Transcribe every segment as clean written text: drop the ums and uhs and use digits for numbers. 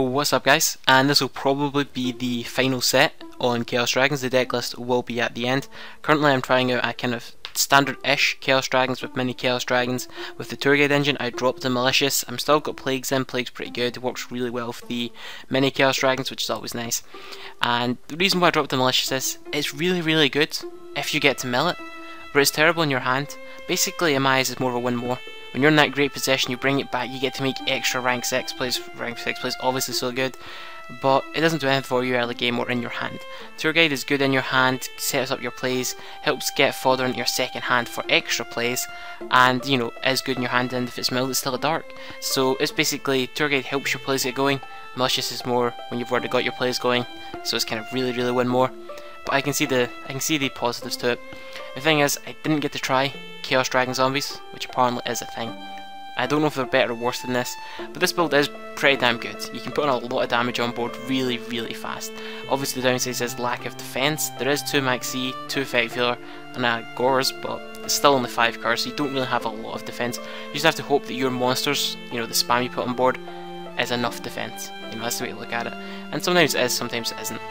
what's up guys, and this will probably be the final set on Chaos Dragons. The deck list will be at the end. Currently I'm trying out a kind of standard-ish Chaos Dragons with mini Chaos Dragons. With the Tour Guide engine I dropped the Malicious. I'm still got Plagues in. Plague's pretty good, it works really well with the mini Chaos Dragons, which is always nice. And the reason why I dropped the Malicious is, it's really good if you get to mill it, but it's terrible in your hand. Basically in my eyes it's more of a win more. When you're in that great position, you bring it back, you get to make extra rank 6 plays. Rank 6 plays obviously so good, but it doesn't do anything for you early game or in your hand. Tour Guide is good in your hand, sets up your plays, helps get fodder into your second hand for extra plays, and you know, is good in your hand, and if it's milled it's still a dark. So it's basically, Tour Guide helps your plays get going, Malicious is more when you've already got your plays going, so it's kind of really win more. But I can see the positives to it. The thing is, I didn't get to try Chaos Dragon Zombies, which apparently is a thing. I don't know if they're better or worse than this, but this build is pretty damn good. You can put on a lot of damage on board really fast. Obviously the downside is lack of defense. There is 2 Max C, 2 Effect Veiler, and a Gores, but it's still only 5 cards, so you don't really have a lot of defense. You just have to hope that your monsters, you know, the spam you put on board, is enough defense. You know, that's the way to look at it. And sometimes it is, sometimes it isn't.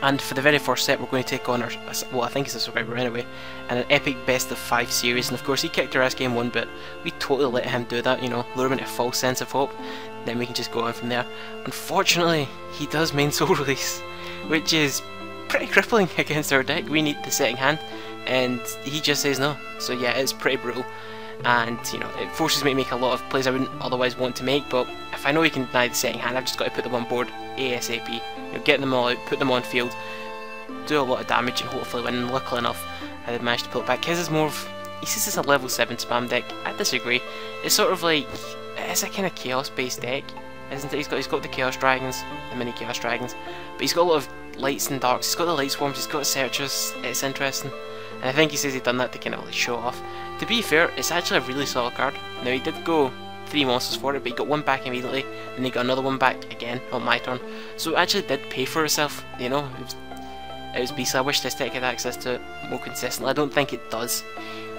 And for the very first set we're going to take on our, well I think it's a subscriber anyway, and an epic best of 5 series, and of course he kicked our ass game 1, but we totally let him do that, you know, lure him into a false sense of hope, then we can just go on from there. Unfortunately, he does main soul release, which is pretty crippling against our deck. We need the setting hand, and he just says no, so yeah, it's pretty brutal. And you know, it forces me to make a lot of plays I wouldn't otherwise want to make, but if I know he can deny the setting hand, I've just got to put them on board ASAP. You know, get them all out, put them on field, do a lot of damage and hopefully win. And luckily enough, I did manage to pull it back. His is more of, he says it's a level 7 spam deck. I disagree. It's sort of like, it's a kind of chaos based deck, isn't it? He's got the Chaos Dragons, the mini Chaos Dragons, but he's got a lot of lights and darks. He's got the light swarms, he's got searchers. It's interesting. And I think he says he's done that to kind of like show off. To be fair, it's actually a really solid card. Now he did go 3 monsters for it, but he got 1 back immediately, and he got another 1 back again on my turn. So it actually did pay for itself, you know. It was beastly. I wish this deck had access to it more consistently. I don't think it does.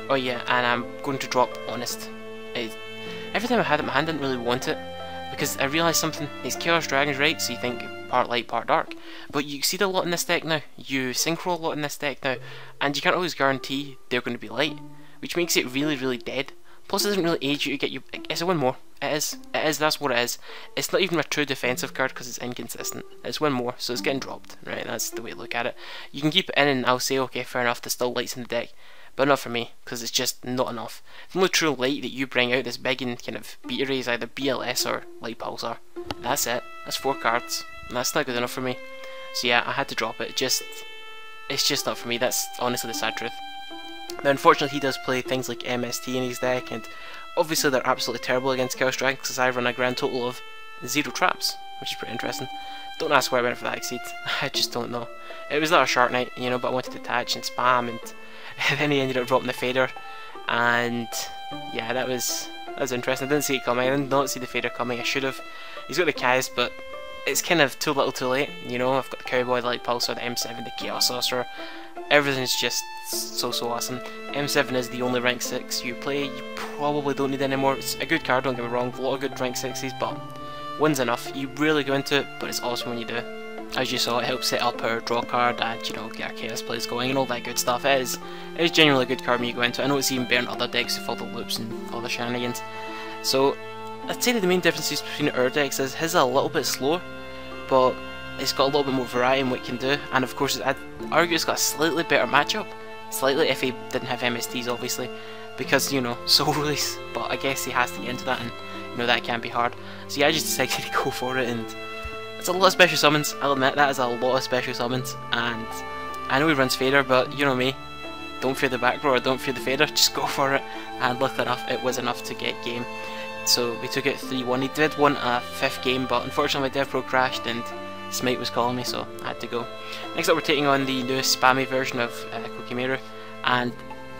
Oh yeah, and I'm going to drop Honest. Every time I had it in my hand I didn't really want it, because I realised something. It's Chaos Dragons, right? So you think part light, part dark. But you see a lot in this deck now. You synchro a lot in this deck now, and you can't always guarantee they're going to be light, which makes it really dead. Plus it doesn't really aid you to get you, it's a win more. It is, that's what it is. It's not even a true defensive card because it's inconsistent. It's win more, so it's getting dropped, right? That's the way to look at it. You can keep it in and I'll say, okay, fair enough, there's still lights in the deck, but not for me, because it's just not enough. The only true light that you bring out, this big and kind of beta ray, is either BLS or Light Pulsar. That's it. That's 4 cards, and that's not good enough for me. So yeah, I had to drop it. It's just not for me. That's honestly the sad truth. Now unfortunately he does play things like MST in his deck, and obviously they're absolutely terrible against Chaos Dragons because I run a grand total of 0 traps, which is pretty interesting. Don't ask why I went for that Exceed, I just don't know. It was not a Shark Knight, you know, but I wanted to attach and spam, and then he ended up dropping the Fader, and yeah, that was interesting. I didn't see it coming, I did not see the Fader coming, I should have. He's got the Kaz, but it's kind of too little too late, you know. I've got the Cowboy, the Light Pulsar, the M7, the Chaos Sorcerer. Everything's just so awesome. M7 is the only rank 6 you play. You probably don't need any more. It's a good card, don't get me wrong, a lot of good rank 6s, but 1's enough. You really go into it, but it's awesome when you do. As you saw, it helps set up our draw card and, you know, get our chaos plays going and all that good stuff. It is genuinely a good card when you go into it. I know it's even better in other decks with all the loops and all the shenanigans. So I'd say that the main differences between our decks is his is a little bit slower, but it's got a little bit more variety in what it can do, and of course I'd argue it's got a slightly better matchup, slightly, if he didn't have MSTs obviously, because, you know, soul release, but I guess he has to get into that, and you know that can be hard. So yeah, I just decided to go for it, and it's a lot of special summons. I'll admit that is a lot of special summons, and I know he runs Fader, but you know me, don't fear the back row or don't fear the Fader, just go for it, and luckily enough it was enough to get game. So we took it 3-1. He did want a 5th game, but unfortunately my Dev Pro crashed and Smite was calling me, so I had to go. Next up we're taking on the newest spammy version of Kokimeru, and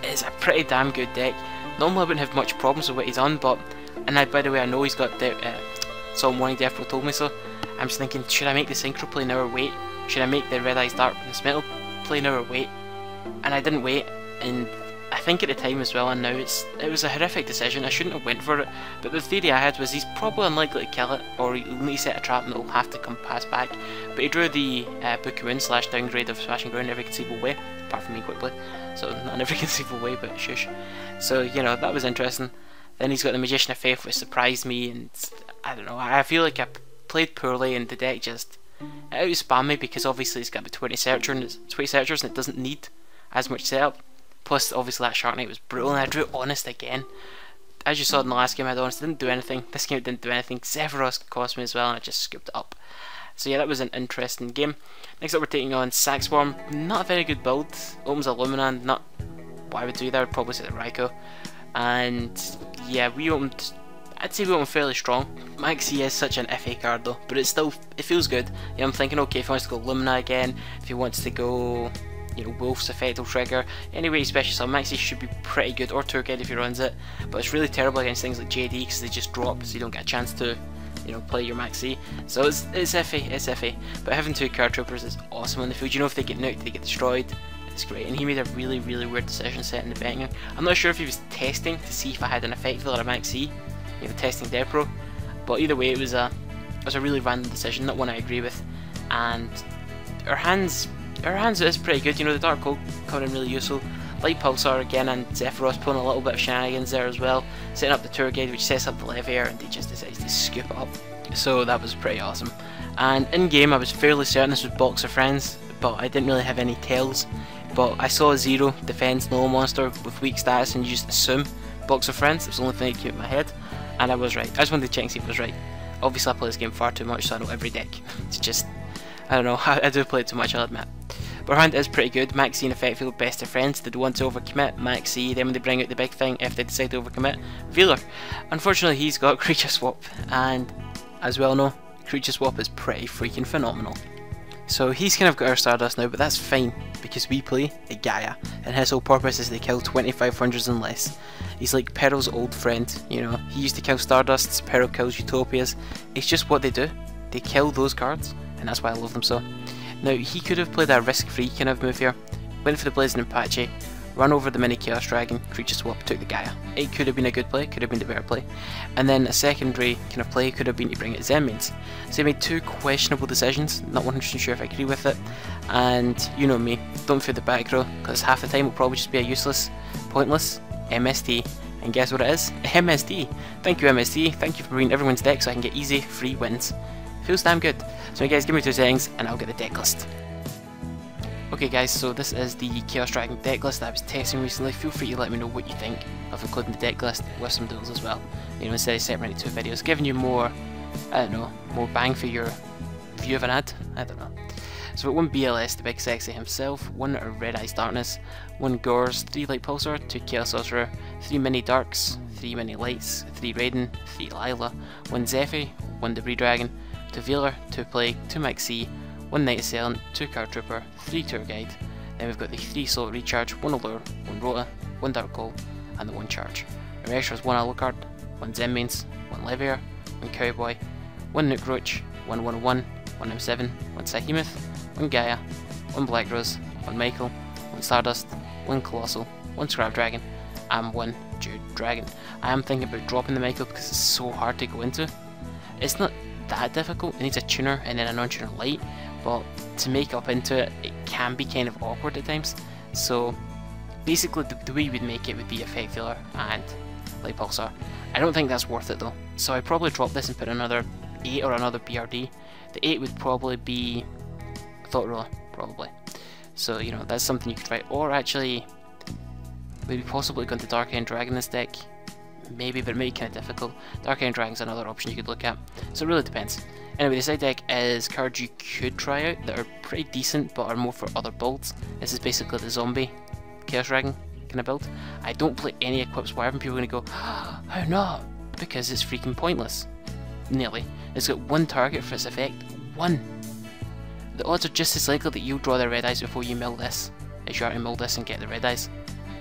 it's a pretty damn good deck. Normally I wouldn't have much problems with what he's on, but, and by the way I know he's got Psalm Warning, Dev Pro told me so. I'm just thinking, should I make the Synchro play now or wait? Should I make the Red Eyes Darkness Metal play now or wait? And I didn't wait, and I think at the time as well, and now it was a horrific decision. I shouldn't have went for it, but the theory I had was he's probably unlikely to kill it, or he'll need to set a trap and it'll have to come pass back. But he drew the Book / downgrade of Smashing Ground in every conceivable way, apart from me quickly, so not in every conceivable way, but shush. So, you know, that was interesting. Then he's got the Magician of Faith, which surprised me, and I don't know, I feel like I played poorly and the deck just out-spammed me, because obviously it's got about 20 searchers and it doesn't need as much setup. Plus, obviously, that Shark Knight was brutal, and I drew Honest again. As you saw in the last game, I had Honest, didn't do anything. This game didn't do anything. Zephyros cost me as well, and I just scooped it up. So yeah, that was an interesting game. Next up, we're taking on Saxform. Not a very good build. Opens a Luminand, not what I would do there. I would probably say the Raikou. And yeah, I'd say we opened fairly strong. Maxi is such an FA card though, but it feels good. Yeah, I'm thinking, okay, if he wants to go Lumina again, if he wants to go, you know, Wolf's Effect will trigger. Anyway, special summon Maxi should be pretty good, or Tour Guide if he runs it. But it's really terrible against things like JD because they just drop, so you don't get a chance to, you know, play your Maxi. So it's FA. But having 2 card troopers is awesome on the field. You know, if they get nuked, they get destroyed. It's great, and he made a really weird decision setting the betting. I'm not sure if he was testing to see if I had an effect field or a Maxi, you know, testing Depro, but either way it was a really random decision, not one I agree with. And our hands is pretty good. You know, the Dark Hole coming in really useful. Light Pulsar again, and Zephyros pulling a little bit of shenanigans there as well, setting up the Tour Guide, which sets up the Leviair, and they just decided to scoop it up. So that was pretty awesome. And in game I was fairly certain this was Box of Friends, but I didn't really have any tells. But I saw Zero defense null monster with weak status and just assume Box of Friends. It was the only thing that came in my head, and I was right. I just wanted to check and see if I was right. Obviously I play this game far too much, so I know every deck. It's just, I don't know, I do play it too much, I'll admit. But our hand is pretty good. Maxi and Effect Field, best of friends. Did want to overcommit Maxi, then when they bring out the big thing, if they decide to overcommit, Veeler. Unfortunately he's got Creature Swap, and as we all know, Creature Swap is pretty freaking phenomenal. So he's kind of got our Stardust now, but that's fine, because we play a Gaia, and his whole purpose is to kill 2500s and less. He's like Peril's old friend, you know, he used to kill Stardusts, Peril kills Utopias. It's just what they do, they kill those cards, and that's why I love them so. Now he could have played a risk-free kind of move here, went for the Blazing Apache, run over the mini Chaos Dragon, Creature Swap, took the Gaia. It could have been a good play, could have been the better play. And then a secondary kind of play could have been to bring it Zen Mains. So he made 2 questionable decisions, not 100% sure if I agree with it. And you know me, don't fear the back row, because half the time it'll probably just be a useless, pointless MST. And guess what it is? MST. Thank you MST, thank you for bringing everyone's deck so I can get easy, free wins. Feels damn good. So guys, give me 2 settings and I'll get the deck list. Okay guys, so this is the Chaos Dragon deck list that I was testing recently. Feel free to let me know what you think of including the deck list with some duels as well. You know, instead of separating 2 videos, giving you more, I don't know, more bang for your view of an ad? I don't know. So 1 BLS, the big sexy himself, 1 Red Eyes Darkness, 1 Gores, 3 Light Pulsar, 2 Chaos Sorcerer, 3 Mini Darks, 3 Mini Lights, 3 Raiden, 3 Lila, 1 Zephy, 1 Debris Dragon, 2 Veeler, 2 Plague, 2 Maxi, 1 Knight Assailant, 2 Card Trooper, 3 Tour Guide, then we've got the 3 Soul Recharge, 1 Allure, 1 Rota, 1 Dark Hole, and the 1 Charge. Our extras 1 Alucard, 1 Zen Mains, 1 Leviair, 1 Cowboy, 1 Nuke Roach, 1 101, 1 M7, 1 Sahemoth, 1 Gaia, 1 Black Rose, 1 Michael, 1 Stardust, 1 Colossal, 1 Scrap Dragon, and 1 Jude Dragon. I am thinking about dropping the Michael because it's so hard to go into. It's not that difficult, it needs a tuner and then a non-tuner light, but to make up into it, it can be kind of awkward at times. So basically the way you would make it would be Effect Field and Light Pulsar. I don't think that's worth it though, so I'd probably drop this and put another 8 or another BRD. The 8 would probably be Thought Ruler, probably. So you know, that's something you could try, or actually maybe possibly go into Dark End Dragon this deck. Maybe, but it may be kind of difficult. Dark End Dragon's another option you could look at, so it really depends. Anyway, the side deck is cards you could try out that are pretty decent but are more for other builds. This is basically the zombie Chaos Dragon kind of build. I don't play any Eclipse Wire, and people are going to go, oh, how not? Because it's freaking pointless. Nearly. It's got 1 target for its effect. 1! The odds are just as likely that you'll draw the red eyes before you mill this, as you are to mill this and get the red eyes.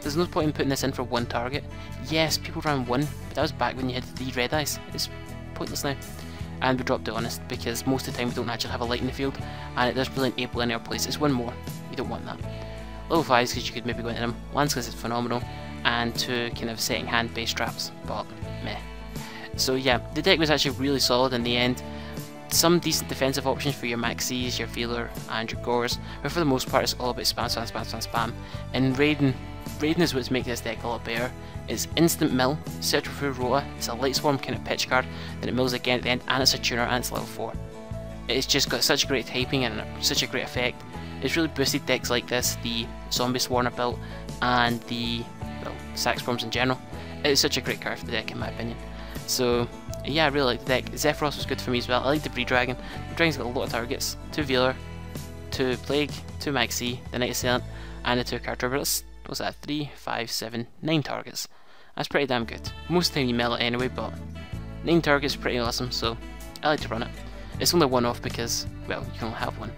There's no point in putting this in for 1 target. Yes, people ran 1, but that was back when you had 3 red eyes. It's pointless now. And we dropped it Honest, because most of the time we don't actually have a light in the field, and it does really enable any other place. It's 1 more. You don't want that. Level 5s because you could maybe go into them. Lands because it's phenomenal. and 2 kind of setting hand base traps, but meh. So yeah, the deck was actually really solid in the end. Some decent defensive options for your Maxis, your Feeler, and your Gores, but for the most part it's all about spam, spam, spam, spam, spam. And Raiden is what's making this deck a lot better. It's instant mill, search for Rota, it's a Light Swarm kind of pitch card, then it mills again at the end, and it's a tuner, and it's level 4. It's just got such great typing and such a great effect. It's really boosted decks like this, the Zombie Swarner build, and the, well, Sax Swarms in general. It's such a great card for the deck in my opinion. So yeah, I really like the deck. Zephyros was good for me as well. I like the Breed Dragon. The Dragon's got a lot of targets. 2 Veeler, 2 Plague, 2 Maxi, the Knight Assailant, and a 2 card trigger. What's that? 3, 5, 7, 9 targets. That's pretty damn good. Most of the time you mill it anyway, but 9 targets is pretty awesome, so I like to run it. It's only one off because, well, you can only have one.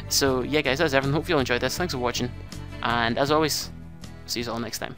So yeah guys, that's everything. Hope you all enjoyed this. Thanks for watching, and as always, see you all next time.